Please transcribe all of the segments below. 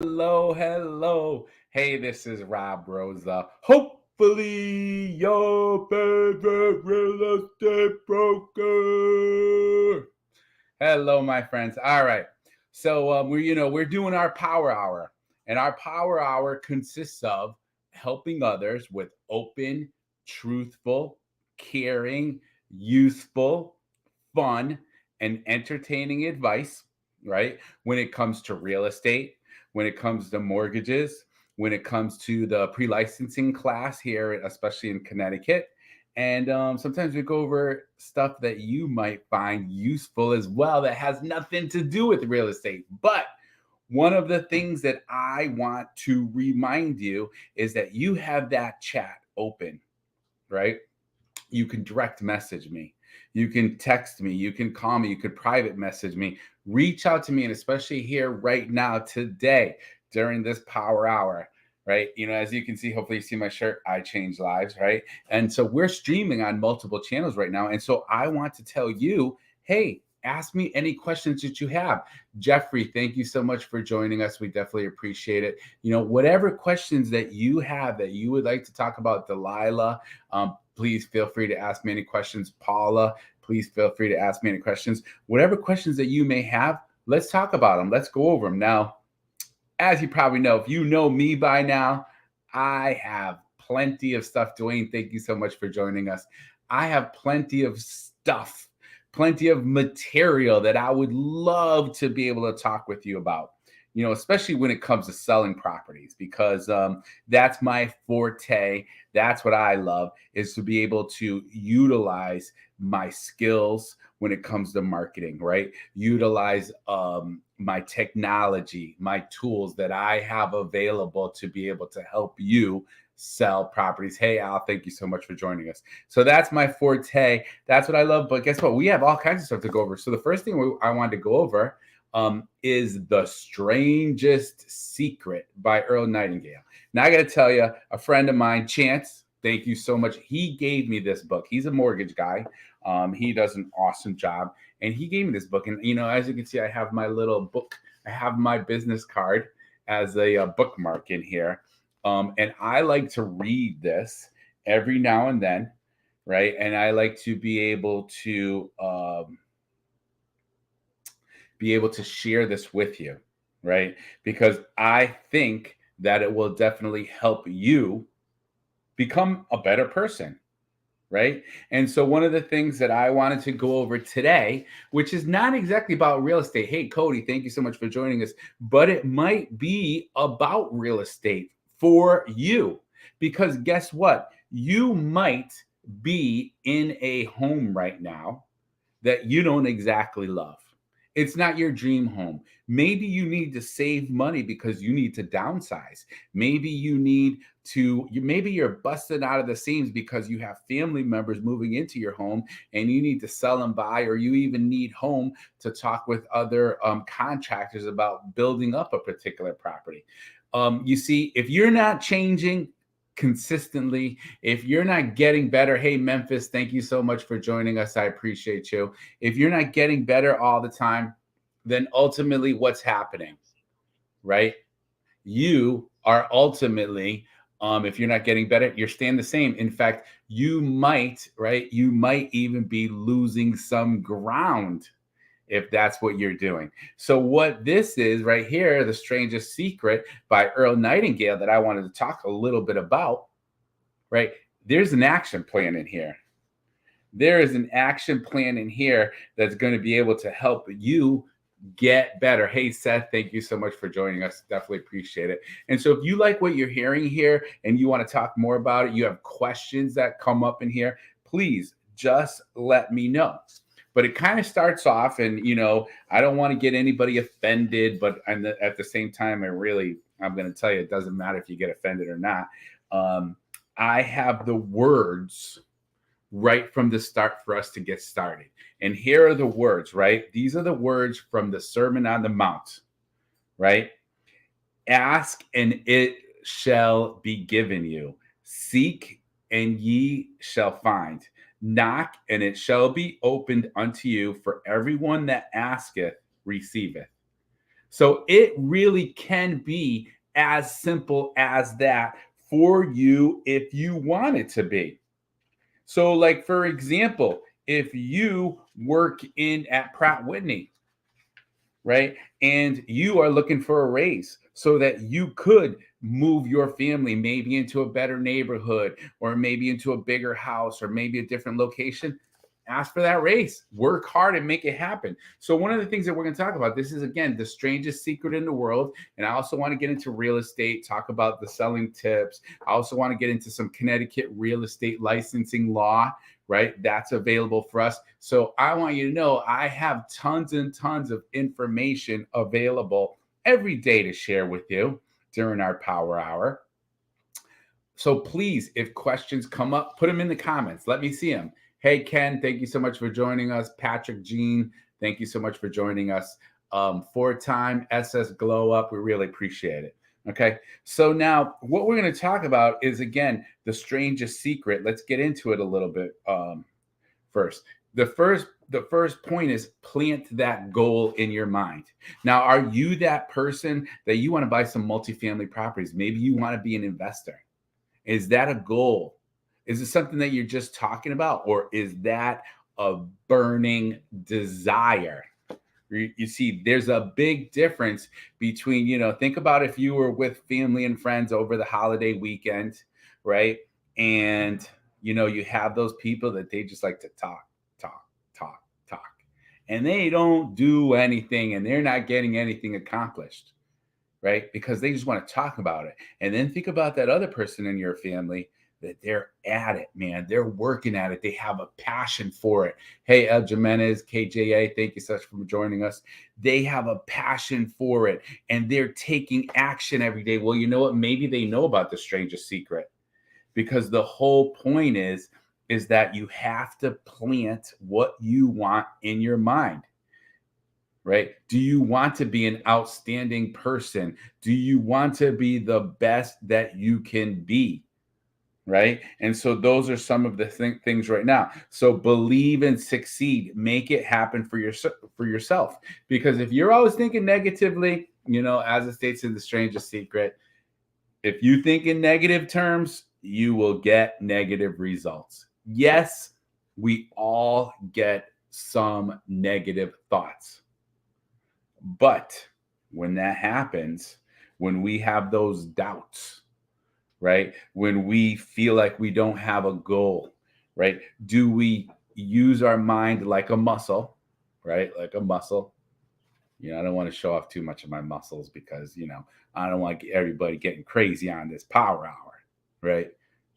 Hello, hello. Hey, this is Rosa. Hopefully, your favorite real estate broker. Hello, my friends. All right. So we're doing our power hour, and our power hour consists of helping others with open, truthful, caring, useful, fun, and entertaining advice, right? When it comes to real estate, when it comes to mortgages, when it comes to the pre licensing class here, especially in Connecticut. And sometimes we go over stuff that you might find useful as well that has nothing to do with real estate. But one of the things that I want to remind you is that you have that chat open, right? You can direct message me. You can text me. You can call me. You could private message me. Reach out to me. And especially here right now, today, during this power hour, right? As you can see, hopefully you see my shirt, I change lives, right? And so we're streaming on multiple channels right now. And so I want to tell you, hey, ask me any questions that you have. Jeffrey, thank you so much for joining us. We definitely appreciate it. Whatever questions that you have that you would like to talk about, Delilah, please feel free to ask me any questions. Paula, please feel free to ask me any questions. Whatever questions that you may have, let's talk about them. Let's go over them. Now, as you probably know, if you know me by now, I have plenty of stuff. Dwayne, thank you so much for joining us. I have plenty of stuff, plenty of material that I would love to be able to talk with you about. Especially when it comes to selling properties, because that's my forte. That's what I love, is to be able to utilize my skills when it comes to marketing, right? Utilize my technology, my tools that I have available to be able to help you sell properties. Hey, Al, thank you so much for joining us. So that's my forte. That's what I love. But guess what? We have all kinds of stuff to go over. So the first thing I wanted to go over is The Strangest Secret by Earl Nightingale. Now, I got to tell you, a friend of mine, Chance, thank you so much. He gave me this book. He's a mortgage guy. He does an awesome job. And he gave me this book. And, as you can see, I have my little book. I have my business card as a bookmark in here. And I like to read this every now and then, right? And I like to be able to share this with you, right? Because I think that it will definitely help you become a better person, right? And so one of the things that I wanted to go over today, which is not exactly about real estate. Hey, Cody, thank you so much for joining us, but it might be about real estate for you. Because guess what? You might be in a home right now that you don't exactly love. It's not your dream home. Maybe you need to save money because you need to downsize. Maybe maybe you're busted out of the seams because you have family members moving into your home and you need to sell and buy, or you even need home to talk with other contractors about building up a particular property. You see, if you're not changing consistently, if you're not getting better, hey, Memphis, thank you so much for joining us. I appreciate you. If you're not getting better all the time, then ultimately what's happening, right? You are ultimately, if you're not getting better, you're staying the same. In fact, you might, right? You might even be losing some ground if that's what you're doing. So, what this is right here, The Strangest Secret by Earl Nightingale, that I wanted to talk a little bit about, right? There's an action plan in here. There is an action plan in here that's going to be able to help you get better. Hey, Seth, thank you so much for joining us. Definitely appreciate it. And so, if you like what you're hearing here and you want to talk more about it, you have questions that come up in here, please just let me know. But it kind of starts off, and I don't want to get anybody offended, but at the same time, I'm going to tell you, it doesn't matter if you get offended or not. I have the words right from the start for us to get started. And here are the words, right? These are the words from the Sermon on the Mount, right? Ask and it shall be given you. Seek and ye shall find. Knock and it shall be opened unto you. For everyone that asketh receiveth. So it really can be as simple as that for you if you want it to be. So, like for example, if you work in at Pratt Whitney, right? And you are looking for a raise so that you could move your family maybe into a better neighborhood or maybe into a bigger house or maybe a different location. Ask for that raise, work hard and make it happen. So, one of the things that we're going to talk about, this is again the strangest secret in the world. And I also want to get into real estate, talk about the selling tips. I also want to get into some Connecticut real estate licensing law, right? That's available for us. So I want you to know I have tons and tons of information available every day to share with you during our power hour. So please, if questions come up, put them in the comments. Let me see them. Hey, Ken, thank you so much for joining us. Patrick Jean, thank you so much for joining us. Four-time SS Glow Up, we really appreciate it. Okay, so now what we're going to talk about is again the strangest secret. Let's get into it a little bit first. The first point is plant that goal in your mind. Now, are you that person that you want to buy some multifamily properties? Maybe you want to be an investor. Is that a goal? Is it something that you're just talking about, or is that a burning desire? You see, there's a big difference between, think about if you were with family and friends over the holiday weekend, right? And, you have those people that they just like to talk, talk, talk, talk, and they don't do anything and they're not getting anything accomplished, right? Because they just want to talk about it. And then think about that other person in your family that they're at it, man. They're working at it. They have a passion for it. Hey, El Jimenez, KJA, thank you so much for joining us. They have a passion for it and they're taking action every day. Well, you know what? Maybe they know about the strangest secret, because the whole point is that you have to plant what you want in your mind. Right? Do you want to be an outstanding person? Do you want to be the best that you can be? Right? And so those are some of the things right now. So believe and succeed. Make it happen for yourself. Because if you're always thinking negatively, as it states in The Strangest Secret, if you think in negative terms, you will get negative results. Yes, we all get some negative thoughts. But when that happens, when we have those doubts, right? When we feel like we don't have a goal, right? Do we use our mind like a muscle, right? Like a muscle. I don't want to show off too much of my muscles because, I don't want everybody getting crazy on this power hour, right?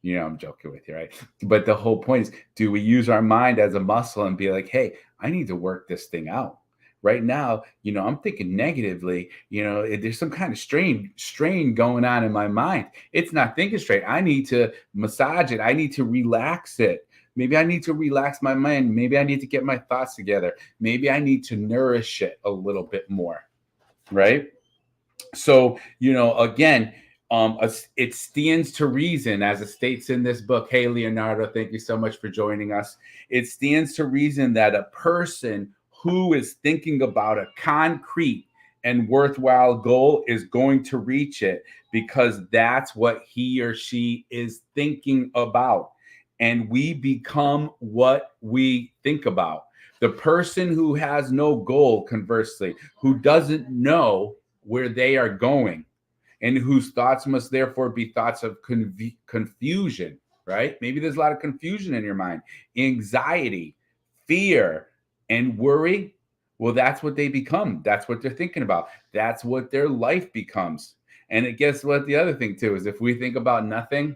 I'm joking with you, right? But the whole point is, do we use our mind as a muscle and be like, hey, I need to work this thing out? Right now, I'm thinking negatively, there's some kind of strain going on in my mind. It's not thinking straight. I need to massage it. I need to relax it. Maybe I need to relax my mind. Maybe I need to get my thoughts together. Maybe I need to nourish it a little bit more. Right. So, again, it stands to reason, as it states in this book. Hey, Leonardo, thank you so much for joining us. It stands to reason that a person who is thinking about a concrete and worthwhile goal is going to reach it, because that's what he or she is thinking about. And we become what we think about. The person who has no goal, conversely, who doesn't know where they are going, and whose thoughts must therefore be thoughts of confusion, right? Maybe there's a lot of confusion in your mind, anxiety, fear, and worry. Well, that's what they become. That's what they're thinking about. That's what their life becomes. And guess what? The other thing, too, is if we think about nothing,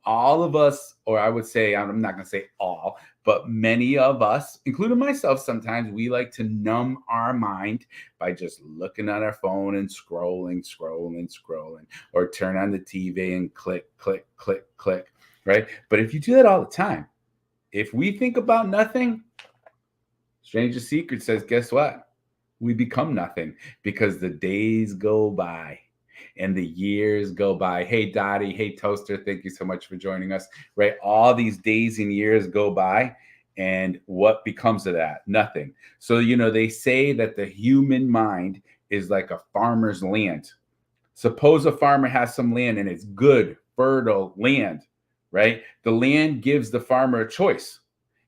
all of us, or I would say, I'm not going to say all, but many of us, including myself, sometimes we like to numb our mind by just looking at our phone and scrolling, or turn on the TV and click, click, click, click, right? But if you do that all the time, if we think about nothing, Strangest Secret says, guess what? We become nothing, because the days go by and the years go by. Hey, Dottie. Hey, Toaster. Thank you so much for joining us. Right. All these days and years go by, And what becomes of that? Nothing. So, they say that the human mind is like a farmer's land. Suppose a farmer has some land and it's good, fertile land, right? The land gives the farmer a choice.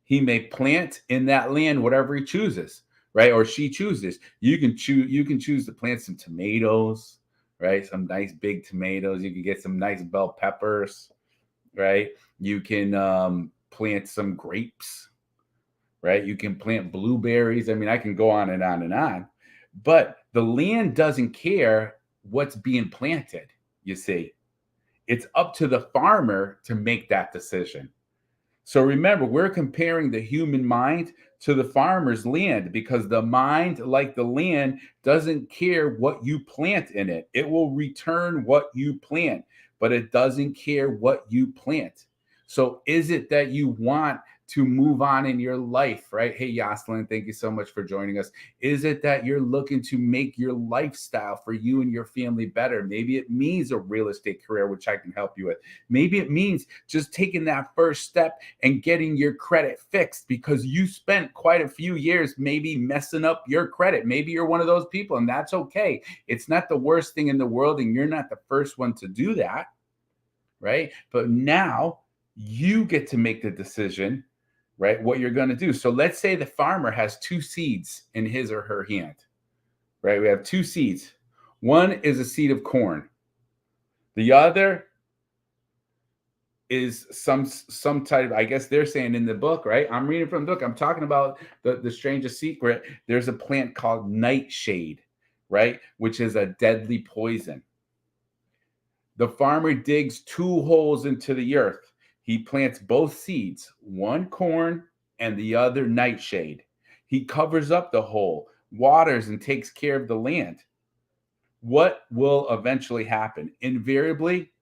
He may plant in that land whatever he chooses, right? Or she chooses. You can choose to plant some tomatoes, right? Some nice big tomatoes. You can get some nice bell peppers, right? You can plant some grapes, right? You can plant blueberries. I mean, I can go on and on and on. But the land doesn't care what's being planted, you see. It's up to the farmer to make that decision. So remember, we're comparing the human mind to the farmer's land because the mind, like the land, doesn't care what you plant in it. It will return what you plant, but it doesn't care what you plant. So is it that you want to move on in your life, right? Hey, Yoslin, thank you so much for joining us. Is it that you're looking to make your lifestyle for you and your family better? Maybe it means a real estate career, which I can help you with. Maybe it means just taking that first step and getting your credit fixed because you spent quite a few years maybe messing up your credit. Maybe you're one of those people, and that's okay. It's not the worst thing in the world, and you're not the first one to do that, right? But now you get to make the decision, right? What you're going to do. So let's say the farmer has two seeds in his or her hand, right? We have two seeds. One is a seed of corn. The other is some type of, I guess they're saying in the book, right? I'm reading from the book. I'm talking about the strangest secret. There's a plant called nightshade, right? Which is a deadly poison. The farmer digs two holes into the earth. He plants both seeds, one corn and the other nightshade. He covers up the hole, waters, and takes care of the land. What will eventually happen? Invariably,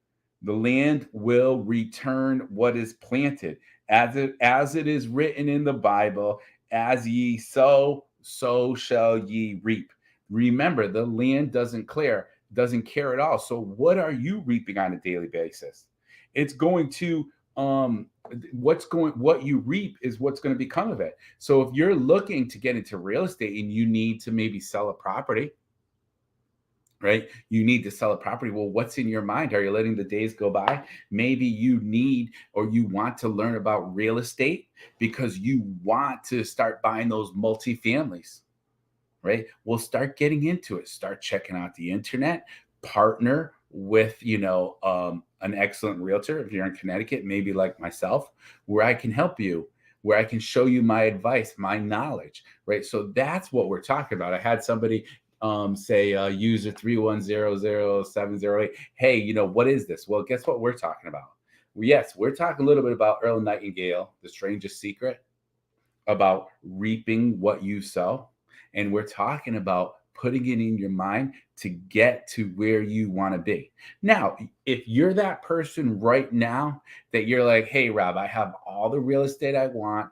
the land will return what is planted, as it is written in the Bible, as ye sow, so shall ye reap. Remember, the land doesn't care at all. So what are you reaping on a daily basis? It's going to what you reap is what's going to become of it. So if you're looking to get into real estate and you need to maybe sell a property, right? You need to sell a property. Well, what's in your mind? Are you letting the days go by? Maybe you need or you want to learn about real estate because you want to start buying those multifamilies, right? Well, start getting into it. Start checking out the internet. Partner with, an excellent realtor. If you're in Connecticut, maybe like myself, where I can help you, where I can show you my advice, my knowledge, right? So that's what we're talking about. I had somebody say user 3100708. Hey, what is this? Well, guess what we're talking about? Well, yes, we're talking a little bit about Earl Nightingale, The Strangest Secret, about reaping what you sow. And we're talking about putting it in your mind to get to where you want to be. Now, if you're that person right now that you're like, hey, Rob, I have all the real estate I want.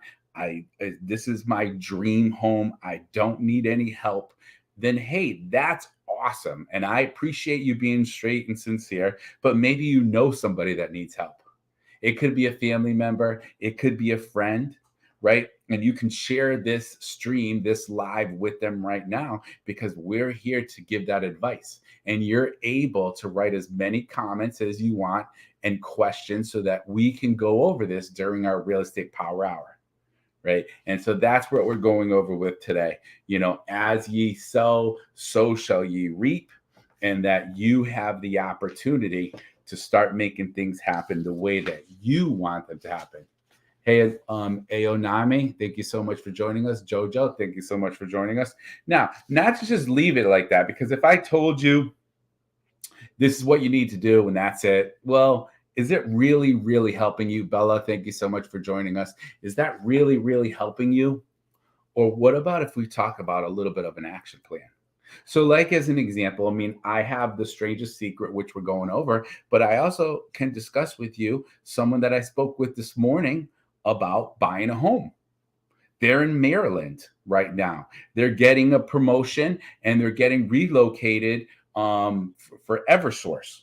This is my dream home. I don't need any help. Then, hey, that's awesome. And I appreciate you being straight and sincere, but maybe you know somebody that needs help. It could be a family member, it could be a friend, right? And you can share this stream, this live with them right now because we're here to give that advice. And you're able to write as many comments as you want and questions so that we can go over this during our real estate power hour. Right. And so that's what we're going over with today. As ye sow, so shall ye reap, and that you have the opportunity to start making things happen the way that you want them to happen. Hey, Aonami, thank you so much for joining us. Jojo, thank you so much for joining us. Now, not to just leave it like that, because if I told you this is what you need to do and that's it, well, is it really, really helping you? Bella, thank you so much for joining us. Is that really, really helping you? Or what about if we talk about a little bit of an action plan? So, like as an example, I mean, I have The Strangest Secret, which we're going over, but I also can discuss with you someone that I spoke with this morning about buying a home. They're in Maryland right now. They're getting a promotion and they're getting relocated for Eversource.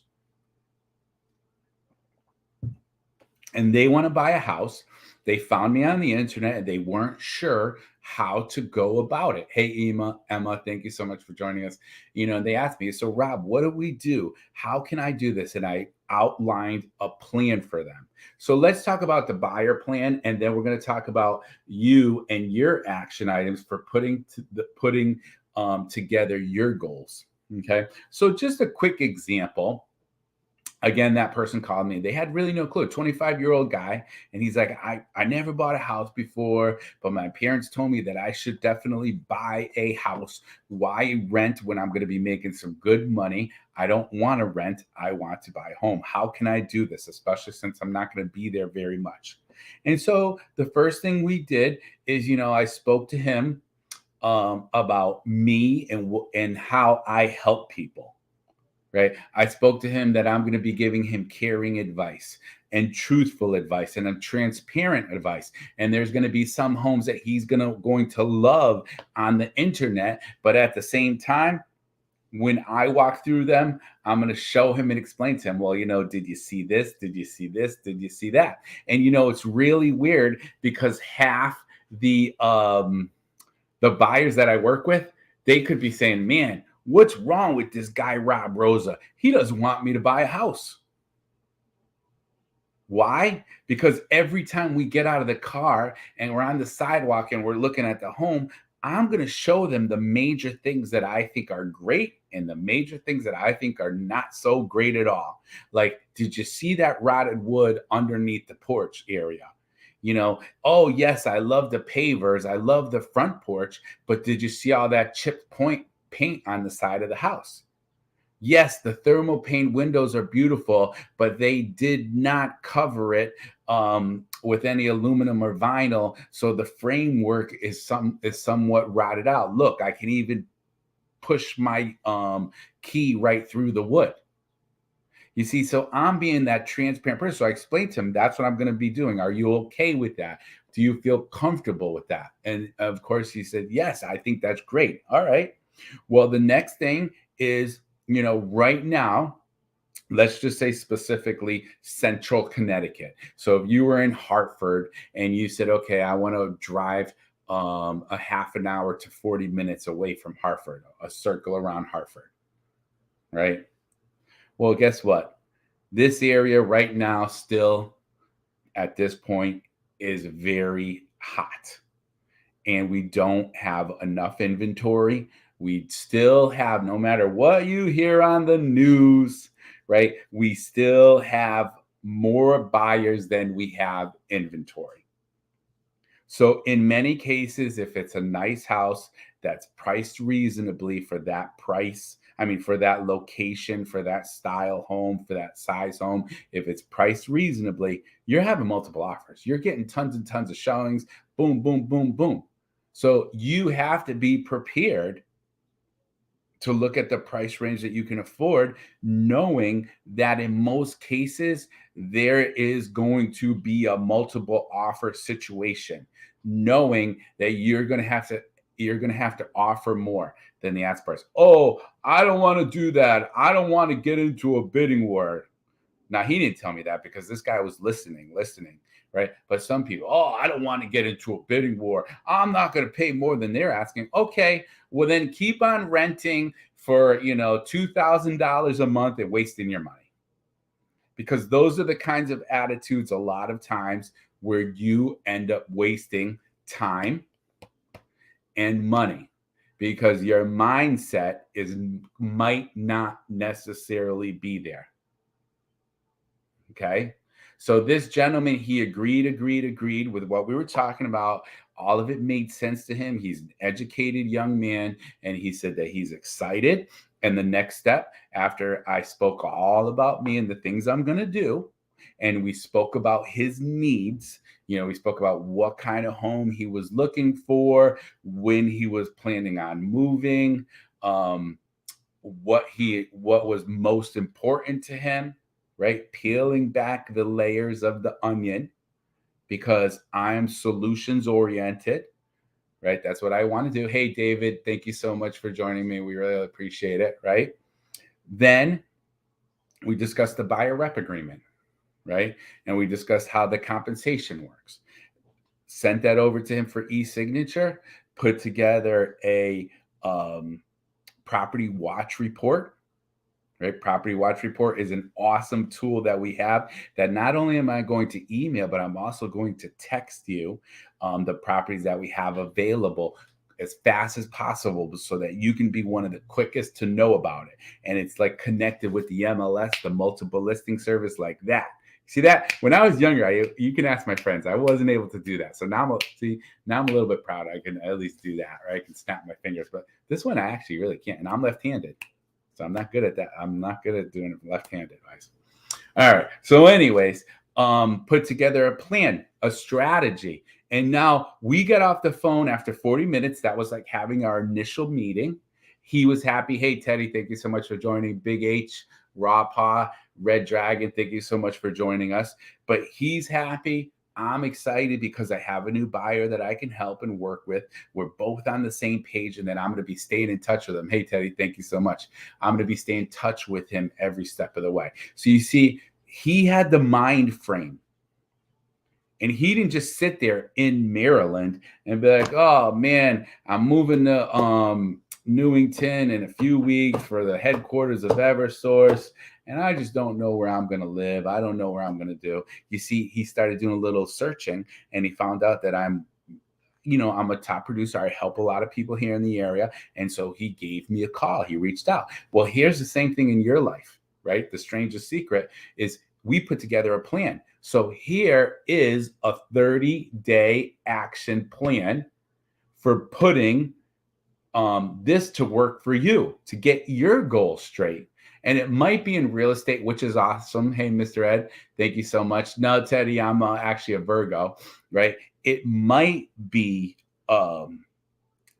And they want to buy a house They found me on the internet and they weren't sure how to go about it. Hey, Emma, thank you so much for joining us. And they asked me, so Rob, what do we do? How can I do this? And I outlined a plan for them. So let's talk about the buyer plan, and then we're going to talk about you and your action items for putting together your goals. Okay. So just a quick example. Again, that person called me. They had really no clue. 25-year-old guy. And he's like, I never bought a house before, but my parents told me that I should definitely buy a house. Why rent when I'm going to be making some good money? I don't want to rent. I want to buy a home. How can I do this, especially since I'm not going to be there very much? And so the first thing we did is, I spoke to him about me and how I help people. Right. I spoke to him that I'm going to be giving him caring advice and truthful advice and a transparent advice. And there's going to be some homes that he's going to love on the internet. But at the same time, when I walk through them, I'm going to show him and explain to him, well, did you see this? Did you see this? Did you see that? And, it's really weird because half the buyers that I work with, they could be saying, man, what's wrong with this guy, Rosa? He doesn't want me to buy a house. Why? Because every time we get out of the car and we're on the sidewalk and we're looking at the home, I'm going to show them the major things that I think are great and the major things that I think are not so great at all. Like, did you see that rotted wood underneath the porch area? Oh, yes, I love the pavers. I love the front porch. But did you see all that chipped paint on the side of the house? Yes, the thermal paint windows are beautiful, but they did not cover it with any aluminum or vinyl, so the framework is somewhat rotted out. Look, I can even push my key right through the wood. You see, so I'm being that transparent person. So I explained to him, that's what I'm going to be doing. Are you okay with that? Do you feel comfortable with that? And of course, he said, yes, I think that's great. All right. Well, the next thing is, right now, let's just say specifically Central Connecticut. So if you were in Hartford and you said, okay, I want to drive a half an hour to 40 minutes away from Hartford, a circle around Hartford, right? Well, guess what? This area right now, still at this point, is very hot. And we don't have enough inventory. We still have, no matter what you hear on the news, right? We still have more buyers than we have inventory. So in many cases, if it's a nice house that's priced reasonably for that price, for that location, for that style home, for that size home, if it's priced reasonably, you're having multiple offers. You're getting tons and tons of showings. Boom, boom, boom, boom. So you have to be prepared to look at the price range that you can afford, knowing that in most cases, there is going to be a multiple offer situation, knowing that you're going to have to offer more than the ask price. Oh, I don't want to do that. I don't want to get into a bidding war. Now, he didn't tell me that because this guy was listening, right? But some people, oh, I don't want to get into a bidding war. I'm not going to pay more than they're asking. Okay, well then keep on renting for, $2,000 a month and wasting your money. Because those are the kinds of attitudes a lot of times where you end up wasting time and money because your mindset might not necessarily be there. Okay. So this gentleman, he agreed with what we were talking about. All of it made sense to him. He's an educated young man, and he said that he's excited. And the next step, after I spoke all about me and the things I'm going to do, and we spoke about his needs, we spoke about what kind of home he was looking for, when he was planning on moving, what was most important to him, right? Peeling back the layers of the onion, because I'm solutions oriented, right? That's what I want to do. Hey, David, thank you so much for joining me. We really appreciate it, right? Then we discussed the buyer rep agreement, right? And we discussed how the compensation works. sent that over to him for e-signature, put together a property watch report. Right? Property Watch Report is an awesome tool that we have that not only am I going to email, but I'm also going to text you the properties that we have available as fast as possible so that you can be one of the quickest to know about it. And it's like connected with the MLS, the multiple listing service, like that. See that? When I was younger, you can ask my friends. I wasn't able to do that. So now I'm a little bit proud. I can at least do that, right? I can snap my fingers. But this one I actually really can't. And I'm left-handed. So I'm not good at that. I'm not good at doing it left-handed, guys. All right. So anyways, put together a plan, a strategy. And now we got off the phone after 40 minutes. That was like having our initial meeting. He was happy. Hey, Teddy, thank you so much for joining. Big H, Raw Paw, Red Dragon, thank you so much for joining us. But he's happy. I'm excited because I have a new buyer that I can help and work with. We're both on the same page, and then I'm going to be staying in touch with him. Hey, Teddy, thank you so much. I'm going to be staying in touch with him every step of the way. So you see, he had the mind frame. And he didn't just sit there in Maryland and be like, oh, man, I'm moving to Newington in a few weeks for the headquarters of Eversource. And I just don't know where I'm going to live. I don't know where I'm going to do. You see, he started doing a little searching and he found out that I'm a top producer. I help a lot of people here in the area. And so he gave me a call. He reached out. Well, here's the same thing in your life, right? The strangest secret is we put together a plan. So here is a 30-day action plan for putting this to work for you to get your goals straight. And it might be in real estate, which is awesome. Hey, Mr. Ed, thank you so much. No, Teddy, I'm actually a Virgo, right? It might be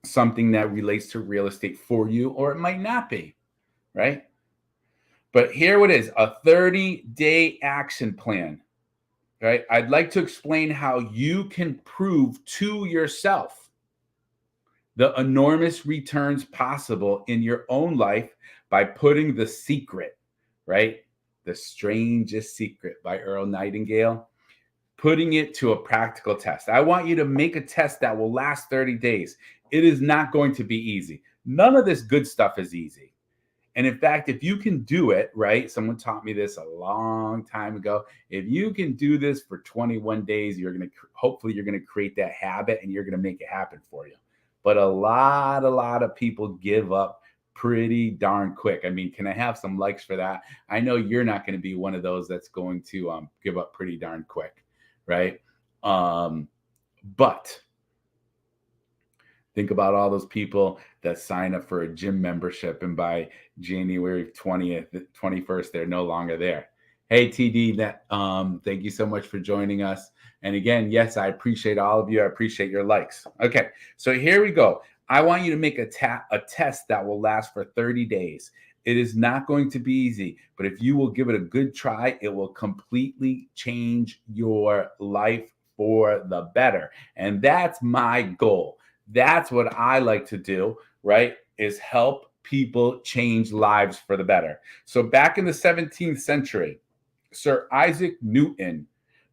something that relates to real estate for you, or it might not be, right? But here it is, a 30-day action plan, right? I'd like to explain how you can prove to yourself the enormous returns possible in your own life by putting The Secret, right? The Strangest Secret by Earl Nightingale, putting it to a practical test. I want you to make a test that will last 30 days. It is not going to be easy. None of this good stuff is easy. And in fact, if you can do it, right? Someone taught me this a long time ago. If you can do this for 21 days, hopefully you're going to create that habit and you're going to make it happen for you. But a lot of people give up pretty darn quick. I mean, can I have some likes for that? I know you're not going to be one of those that's going to give up pretty darn quick, right? But think about all those people that sign up for a gym membership and by January 20th, 21st, they're no longer there. Hey, TD, thank you so much for joining us. And again, yes, I appreciate all of you. I appreciate your likes. Okay, so here we go. I want you to make a test that will last for 30 days. It is not going to be easy, but if you will give it a good try, it will completely change your life for the better. And that's my goal. That's what I like to do, right? Is help people change lives for the better. So back in the 17th century, Sir Isaac Newton,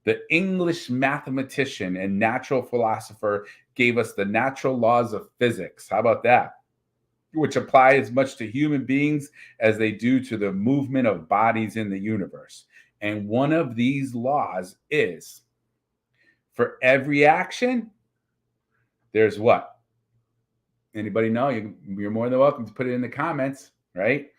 the English mathematician and natural philosopher, gave us the natural laws of physics. How about that? Which apply as much to human beings as they do to the movement of bodies in the universe. And one of these laws is, for every action, there's what? Anybody know? You're more than welcome to put it in the comments, right?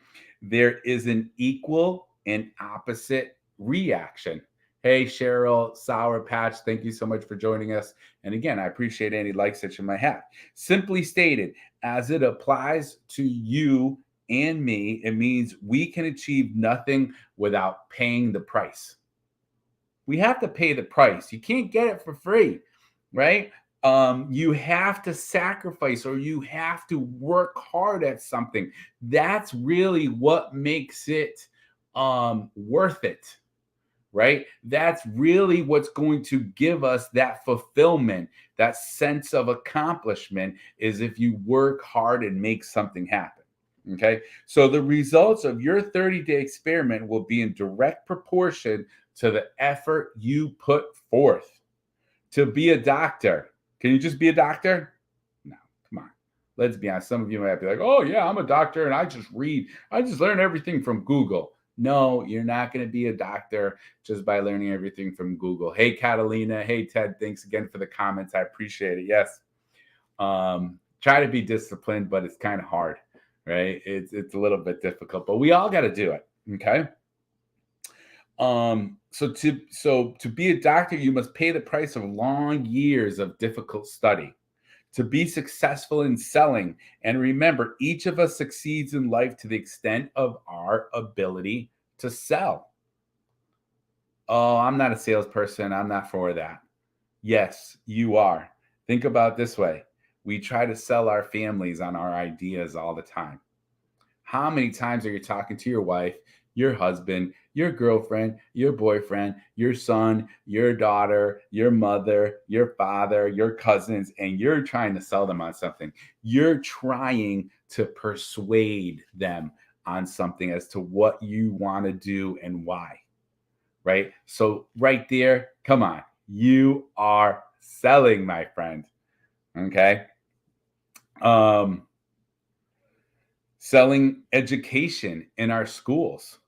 There is an equal and opposite reaction. Hey, Cheryl Sour Patch, thank you so much for joining us. And again, I appreciate any likes that you might have. Simply stated, as it applies to you and me, it means we can achieve nothing without paying the price. We have to pay the price. You can't get it for free, right? You have to sacrifice or you have to work hard at something. That's really what makes it worth it, right? That's really what's going to give us that fulfillment, that sense of accomplishment, is if you work hard and make something happen. Okay. So the results of your 30-day experiment will be in direct proportion to the effort you put forth. To be a doctor, can you just be a doctor? No, come on. Let's be honest. Some of you might be like, oh, yeah, I'm a doctor and I just read, I just learn everything from Google. No, you're not going to be a doctor just by learning everything from Google. Hey, Catalina. Hey, Ted. Thanks again for the comments. I appreciate it. Yes. Try to be disciplined, but it's kind of hard, right? It's a little bit difficult, but we all got to do it. Okay. So to be a doctor, you must pay the price of long years of difficult study. To be successful in selling, and remember, each of us succeeds in life to the extent of our ability to sell. Oh, I'm not a salesperson. I'm not for that. Yes, you are. Think about it this way. We try to sell our families on our ideas all the time. How many times are you talking to your wife, your husband, your girlfriend, your boyfriend, your son, your daughter, your mother, your father, your cousins, and you're trying to sell them on something? You're trying to persuade them on something as to what you want to do and why, right? So, right there, come on, you are selling, my friend. Okay. Um, Selling education in our schools,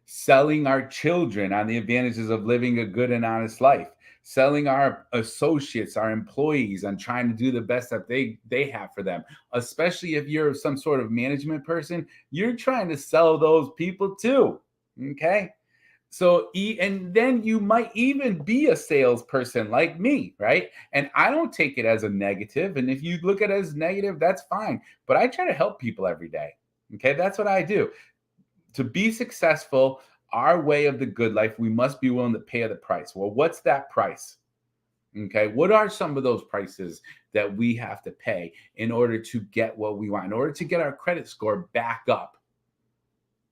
selling our children on the advantages of living a good and honest life, selling our associates, our employees on trying to do the best that they have for them. Especially if you're some sort of management person, you're trying to sell those people too. Okay. So, and then you might even be a salesperson like me, right? And I don't take it as a negative. And if you look at it as negative, that's fine. But I try to help people every day. Okay. That's what I do. To be successful, our way of the good life, we must be willing to pay the price. Well, what's that price? Okay. What are some of those prices that we have to pay in order to get what we want, in order to get our credit score back up?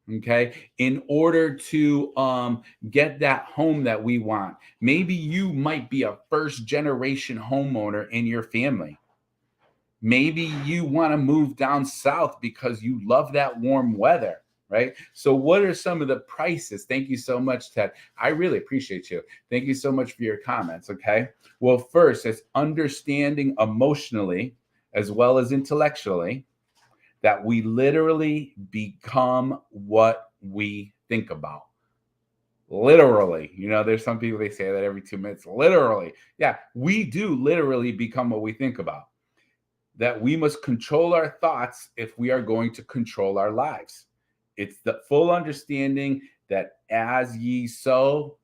Okay, in order to get that home that we want. Maybe you might be a first generation homeowner in your family. Maybe you want to move down south because you love that warm weather, right? So what are some of the prices? Thank you so much, Ted. I really appreciate you. Thank you so much for your comments. Okay, well, first, it's understanding emotionally as well as intellectually that we literally become what we think about. Literally. There's some people, they say that every 2 minutes. Literally. Yeah, we do literally become what we think about. That we must control our thoughts if we are going to control our lives. It's the full understanding that as ye sow,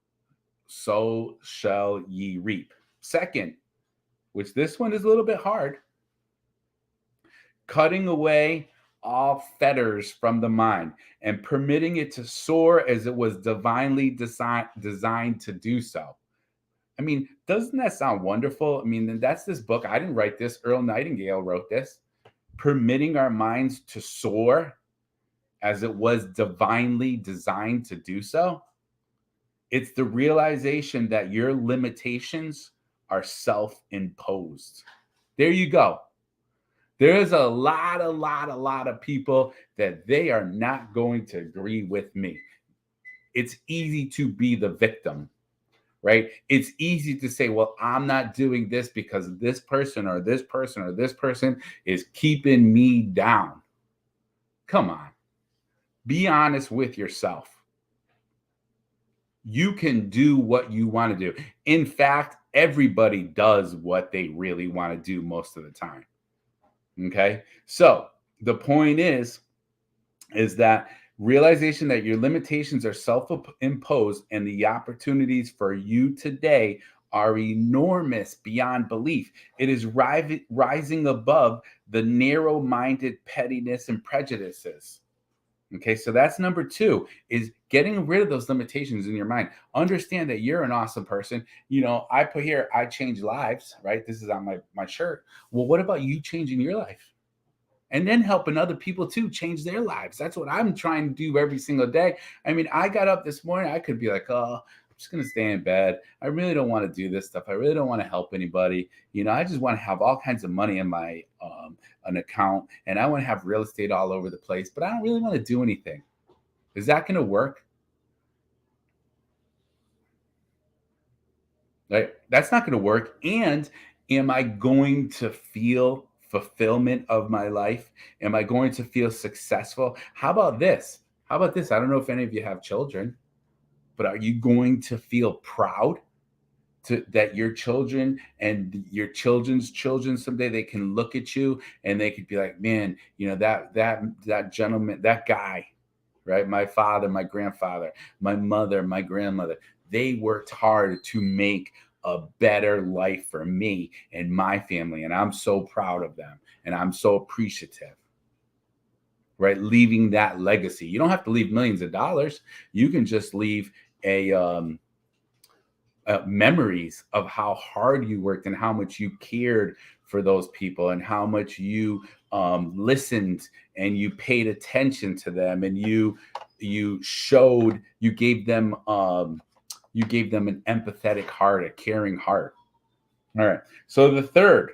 so shall ye reap. Second, which this one is a little bit hard, cutting away all fetters from the mind and permitting it to soar as it was divinely designed to do so. I mean, doesn't that sound wonderful? I mean, that's this book. I didn't write this. Earl Nightingale wrote this. Permitting our minds to soar as it was divinely designed to do so. It's the realization that your limitations are self-imposed. There you go. There's a lot of people that they are not going to agree with me. It's easy to be the victim, right? It's easy to say, well, I'm not doing this because this person or this person or this person is keeping me down. Come on. Be honest with yourself. You can do what you want to do. In fact, everybody does what they really want to do most of the time. Okay. So the point is that realization that your limitations are self-imposed and the opportunities for you today are enormous beyond belief. It is rising above the narrow-minded pettiness and prejudices. Okay, so that's number two, is getting rid of those limitations in your mind. Understand that you're an awesome person. I put here, I change lives, right? This is on my shirt. Well, what about you changing your life? And then helping other people too change their lives. That's what I'm trying to do every single day. I mean, I got up this morning, I could be like, oh, I'm just going to stay in bed. I really don't want to do this stuff. I really don't want to help anybody. I just want to have all kinds of money in my an account, and I want to have real estate all over the place, but I don't really want to do anything. Is that going to work? Right? That's not going to work. And am I going to feel fulfillment of my life? Am I going to feel successful? How about this? How about this? I don't know if any of you have children, but are you going to feel proud to that your children and your children's children someday they can look at you and they could be like, man, that gentleman, that guy, right? My father, my grandfather, my mother, my grandmother, they worked hard to make a better life for me and my family. And I'm so proud of them. And I'm so appreciative, right? Leaving that legacy. You don't have to leave millions of dollars. You can just leave memories of how hard you worked and how much you cared for those people and how much you listened and you paid attention to them and you gave them an empathetic heart, a caring heart. All right. So the third,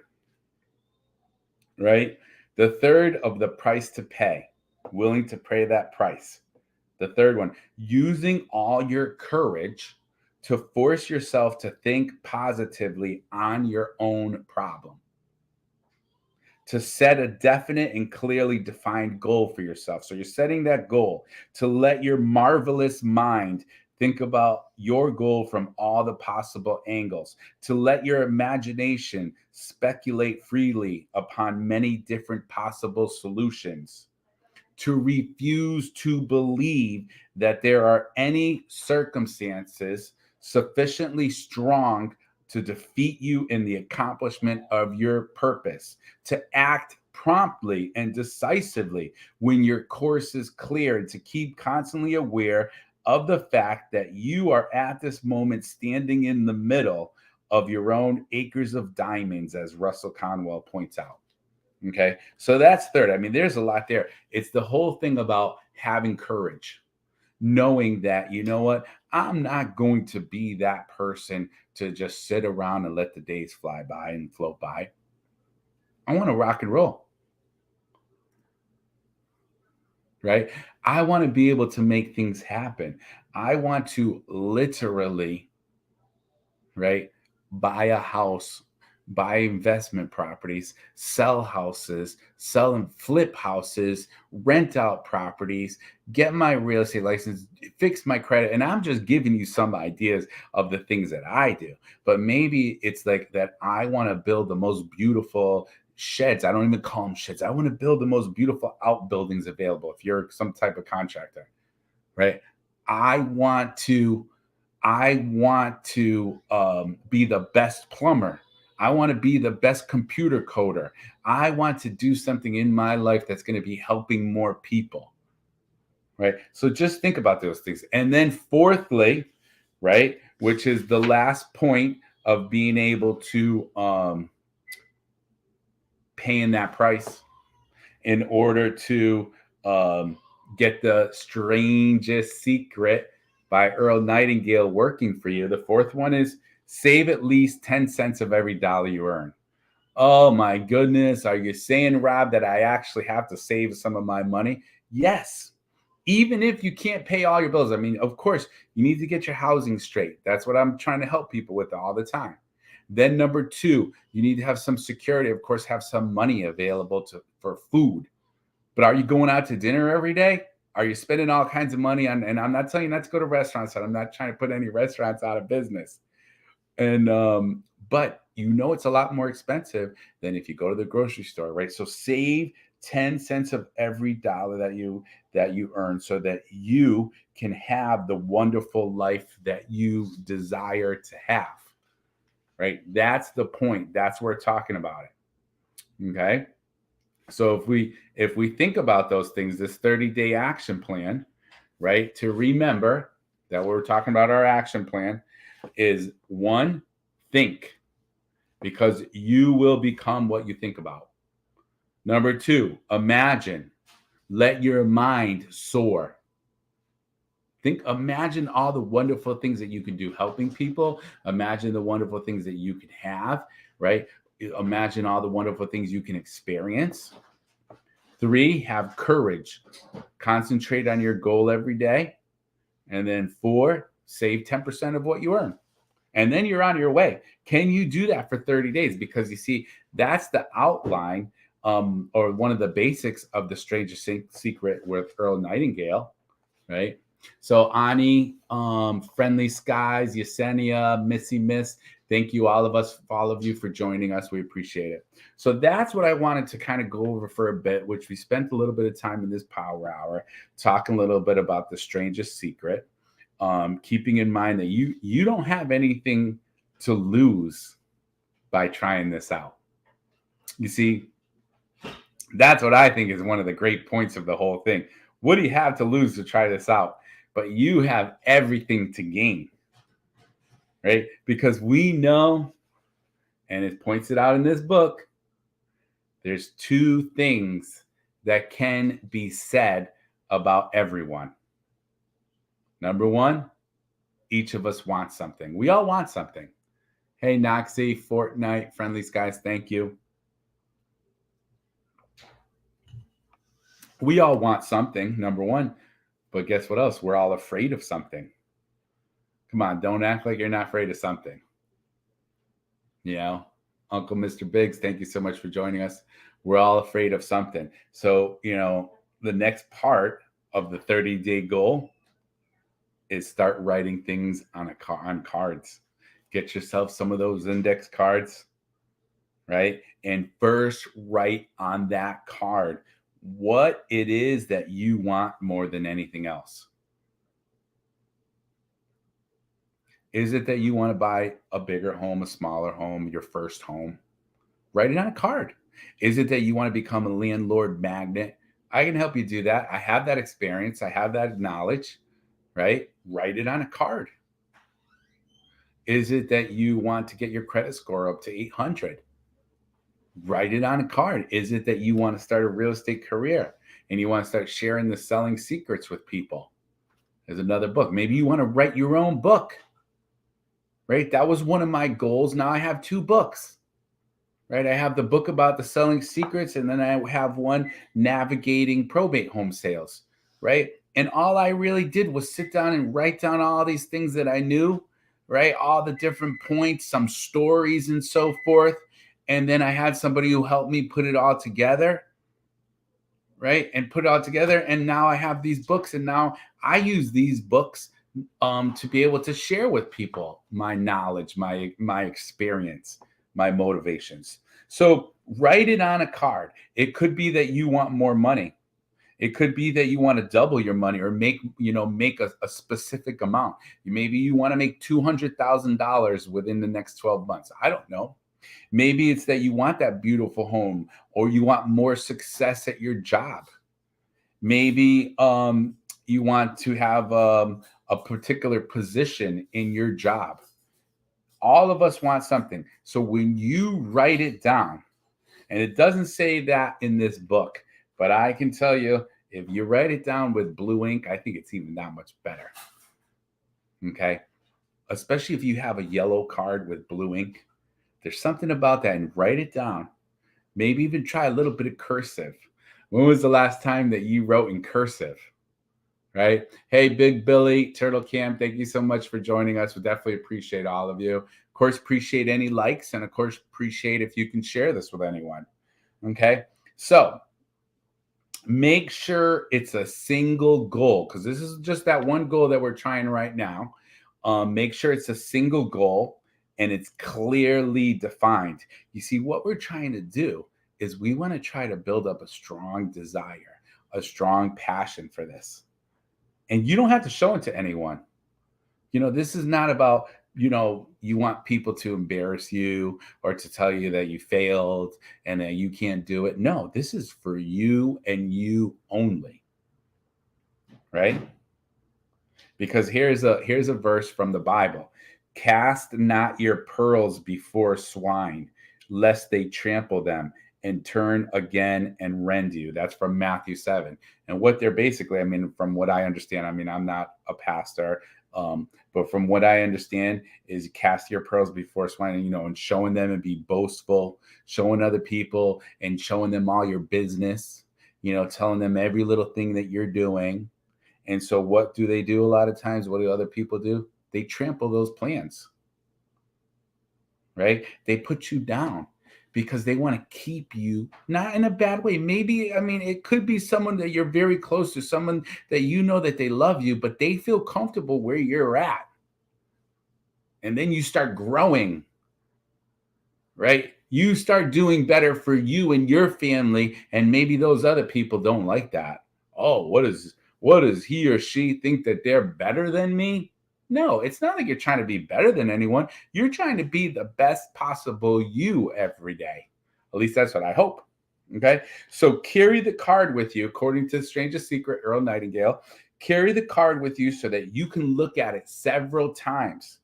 right? The third of the price to pay, willing to pay that price. The third one, using all your courage to force yourself to think positively on your own problem, to set a definite and clearly defined goal for yourself. So you're setting that goal to let your marvelous mind think about your goal from all the possible angles, to let your imagination speculate freely upon many different possible solutions, to refuse to believe that there are any circumstances sufficiently strong to defeat you in the accomplishment of your purpose, to act promptly and decisively when your course is clear, and to keep constantly aware of the fact that you are at this moment standing in the middle of your own acres of diamonds, as Russell Conwell points out. Okay. So that's third. I mean, there's a lot there. It's the whole thing about having courage, knowing that, you know what, I'm not going to be that person to just sit around and let the days fly by and float by. I want to rock and roll, right? I want to be able to make things happen. I want to literally, right? Buy a house, buy investment properties, sell houses, sell and flip houses, rent out properties, get my real estate license, fix my credit. And I'm just giving you some ideas of the things that I do. But maybe it's like that I want to build the most beautiful sheds. I don't even call them sheds. I want to build the most beautiful outbuildings available if you're some type of contractor, right? I want to be the best plumber. I want to be the best computer coder. I want to do something in my life that's going to be helping more people. Right. So just think about those things. And then, fourthly, right, which is the last point of being able to pay in that price in order to get the strangest secret by Earl Nightingale working for you. The fourth one is save at least 10 cents of every dollar you earn. Oh my goodness. Are you saying, Rob, that I actually have to save some of my money? Yes. Even if you can't pay all your bills. I mean, of course, you need to get your housing straight. That's what I'm trying to help people with all the time. Then number two, you need to have some security. Of course, have some money available for food. But are you going out to dinner every day? Are you spending all kinds of money on? And I'm not telling you not to go to restaurants. I'm not trying to put any restaurants out of business. And but you know it's a lot more expensive than if you go to the grocery store, right? So save 10 cents of every dollar that you earn so that you can have the wonderful life that you desire to have. Right? That's the point. That's what we're talking about it. Okay? So if we think about those things, this 30-day action plan, right? To remember that we're talking about our action plan is one, think, because you will become what you think about. Number two, imagine. Let your mind soar. Imagine all the wonderful things that you can do helping people. Imagine the wonderful things that you can have, right? Imagine all the wonderful things you can experience. Three, have courage. Concentrate on your goal every day. And then four, save 10% of what you earn. and then you're on your way. Can you do that for 30 days? Because you see, that's the outline, or one of the basics of the strangest secret with Earl Nightingale, right? So Ani, Friendly Skies, Yesenia, Missy Miss, thank you all of you for joining us. We appreciate it. So that's what I wanted to kind of go over for a bit, which we spent a little bit of time in this power hour talking a little bit about the strangest secret. Keeping in mind that you don't have anything to lose by trying this out. You see, that's what I think is one of the great points of the whole thing. What do you have to lose to try this out? But you have everything to gain, right? Because we know, and it points it out in this book, there's two things that can be said about everyone. Number one, each of us wants something. We all want something. Hey, Noxie, Fortnite, Friendly Skies, thank you. We all want something, number one. But guess what else? We're all afraid of something. Come on, don't act like you're not afraid of something. You know, Uncle Mr. Biggs, thank you so much for joining us. We're all afraid of something. So, the next part of the 30-day goal is start writing things on cards. Get yourself some of those index cards, right? And first write on that card what it is that you want more than anything else. Is it that you want to buy a bigger home, a smaller home, your first home? Write it on a card. Is it that you want to become a landlord magnet? I can help you do that. I have that experience. I have that knowledge, right? Write it on a card. Is it that you want to get your credit score up to 800? Write it on a card. Is it that you want to start a real estate career and you want to start sharing the selling secrets with people? There's another book. Maybe you want to write your own book, right? That was one of my goals. Now I have two books, right? I have the book about the selling secrets, and then I have one navigating probate home sales, right? And all I really did was sit down and write down all these things that I knew, right? All the different points, some stories and so forth. And then I had somebody who helped me put it all together, right? And put it all together. And now I have these books, and now I use these books to be able to share with people my knowledge, my experience, my motivations. So write it on a card. It could be that you want more money. It could be that you want to double your money or make a specific amount. Maybe you want to make $200,000 within the next 12 months. I don't know. Maybe it's that you want that beautiful home, or you want more success at your job. Maybe you want to have a particular position in your job. All of us want something. So when you write it down, and it doesn't say that in this book, but I can tell you, if you write it down with blue ink, I think it's even that much better. Okay? Especially if you have a yellow card with blue ink. There's something about that, and write it down. Maybe even try a little bit of cursive. When was the last time that you wrote in cursive? Right? Hey, Big Billy, Turtle Cam, thank you so much for joining us. We definitely appreciate all of you. Of course, appreciate any likes, and of course, appreciate if you can share this with anyone. Okay? So make sure it's a single goal, because this is just that one goal that we're trying right now. Make sure it's a single goal and it's clearly defined. You see, what we're trying to do is we want to try to build up a strong desire, a strong passion for this. And you don't have to show it to anyone. This is not about, you want people to embarrass you or to tell you that you failed and that you can't do it. No, this is for you and you only. Right? Because here's a verse from the Bible. Cast not your pearls before swine, lest they trample them and turn again and rend you. That's from Matthew 7. And what they're basically, from what I understand, I'm not a pastor, but from what I understand is cast your pearls before swine, and showing them and be boastful, showing other people and showing them all your business, telling them every little thing that you're doing. And so what do they do a lot of times? What do other people do? They trample those plans. right? They put you down because they want to keep you, not in a bad way. Maybe, I mean, it could be someone that you're very close to, someone that you know that they love you, but they feel comfortable where you're at. And then you start growing, right? You start doing better for you and your family, and maybe those other people don't like that. Oh, what does he or she think that they're better than me? No, it's not like you're trying to be better than anyone. You're trying to be the best possible you every day. At least that's what I hope. Okay. So carry the card with you, according to Strangest Secret, Earl Nightingale. Carry the card with you so that you can look at it several times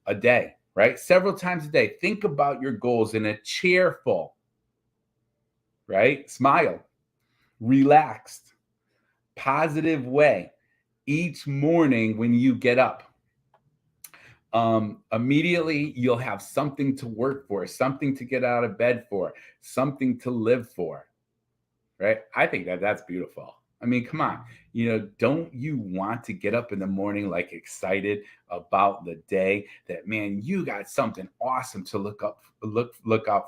a day, right? Several times a day. Think about your goals in a cheerful, right? Smile, relaxed, positive way each morning when you get up. Immediately you'll have something to work for, something to get out of bed for, something to live for, right? I think that that's beautiful. I mean, come on. Don't you want to get up in the morning like excited about the day that, man, you got something awesome to look out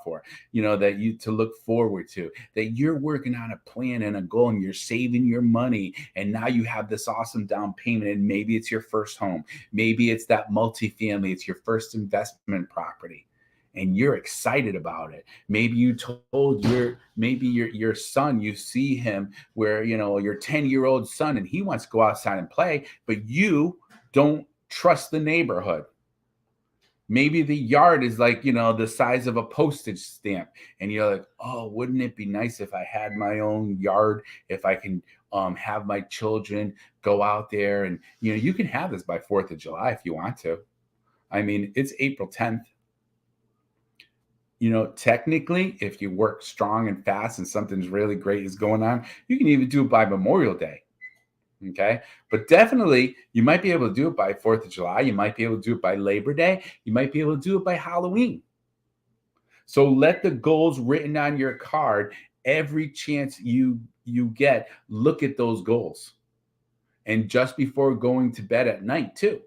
for, that you to look forward to, that you're working on a plan and a goal and you're saving your money and now you have this awesome down payment and maybe it's your first home, maybe it's that multifamily, it's your first investment property and you're excited about it. Maybe you told your son, you see him where your 10-year-old son and he wants to go outside and play, but you don't trust the neighborhood. Maybe the yard is like, the size of a postage stamp. And you're like, oh, wouldn't it be nice if I had my own yard, if I can have my children go out there and, you can have this by 4th of July if you want to. I mean, it's April 10th. Technically, if you work strong and fast and something's really great is going on, you can even do it by Memorial Day. Okay. But definitely, you might be able to do it by 4th of July. You might be able to do it by Labor Day. You might be able to do it by Halloween. So let the goals written on your card, every chance you get, look at those goals. And just before going to bed at night, too.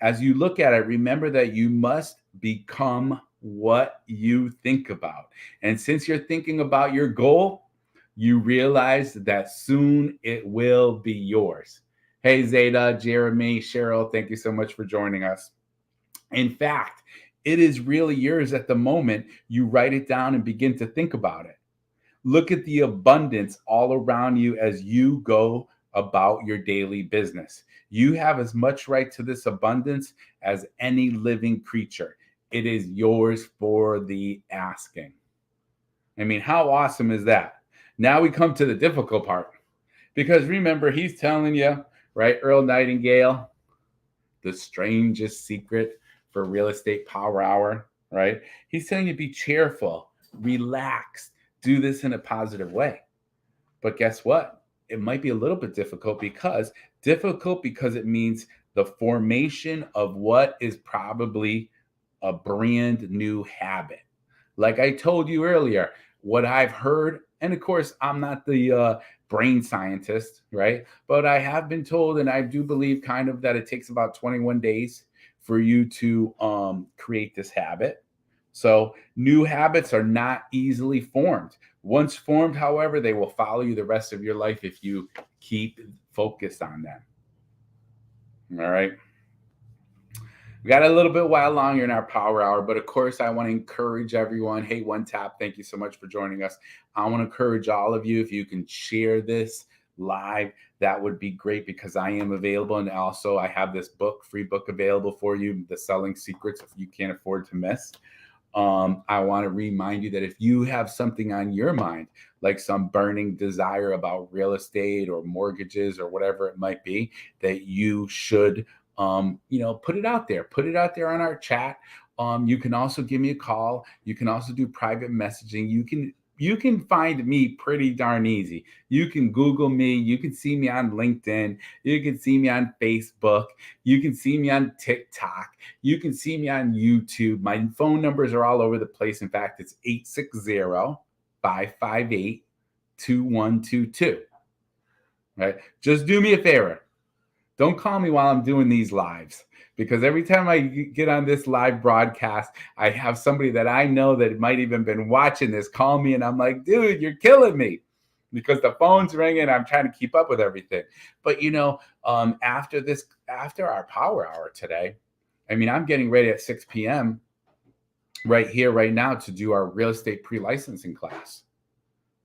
As you look at it, remember that you must become what you think about. And since you're thinking about your goal, you realize that soon it will be yours. Hey, Zeta, Jeremy, Cheryl, thank you so much for joining us. In fact, it is really yours at the moment you write it down and begin to think about it. Look at the abundance all around you as you go about your daily business. You have as much right to this abundance as any living creature. It is yours for the asking. I mean, how awesome is that? Now we come to the difficult part. Because remember, he's telling you, right, Earl Nightingale, the strangest secret for real estate power hour, right? He's telling you be cheerful, relaxed, do this in a positive way. But guess what? It might be a little bit difficult because it means the formation of what is probably a brand new habit. Like I told you earlier, what I've heard, and of course, I'm not the brain scientist, right? But I have been told, and I do believe kind of that it takes about 21 days for you to create this habit. So new habits are not easily formed. Once formed, however, they will follow you the rest of your life if you keep focused on them. All right. We got a little bit while longer in our power hour, but of course, I want to encourage everyone. Hey, One Tap, thank you so much for joining us. I want to encourage all of you, if you can share this live, that would be great because I am available. And also, I have this free book available for you, The Selling Secrets, if you can't afford to miss. I want to remind you that if you have something on your mind, like some burning desire about real estate or mortgages or whatever it might be, that you should put it out there. Put it out there on our chat. You can also give me a call. You can also do private messaging. You can find me pretty darn easy. You can Google me. You can see me on LinkedIn. You can see me on Facebook. You can see me on TikTok. You can see me on YouTube. My phone numbers are all over the place. In fact, it's 860-558-2122. Right? Just do me a favor. Don't call me while I'm doing these lives because every time I get on this live broadcast, I have somebody that I know that might even been watching this call me, and I'm like, dude, you're killing me, because the phone's ringing. I'm trying to keep up with everything. But after our power hour today, I mean, I'm getting ready at 6 p.m. right here, right now, to do our real estate pre-licensing class.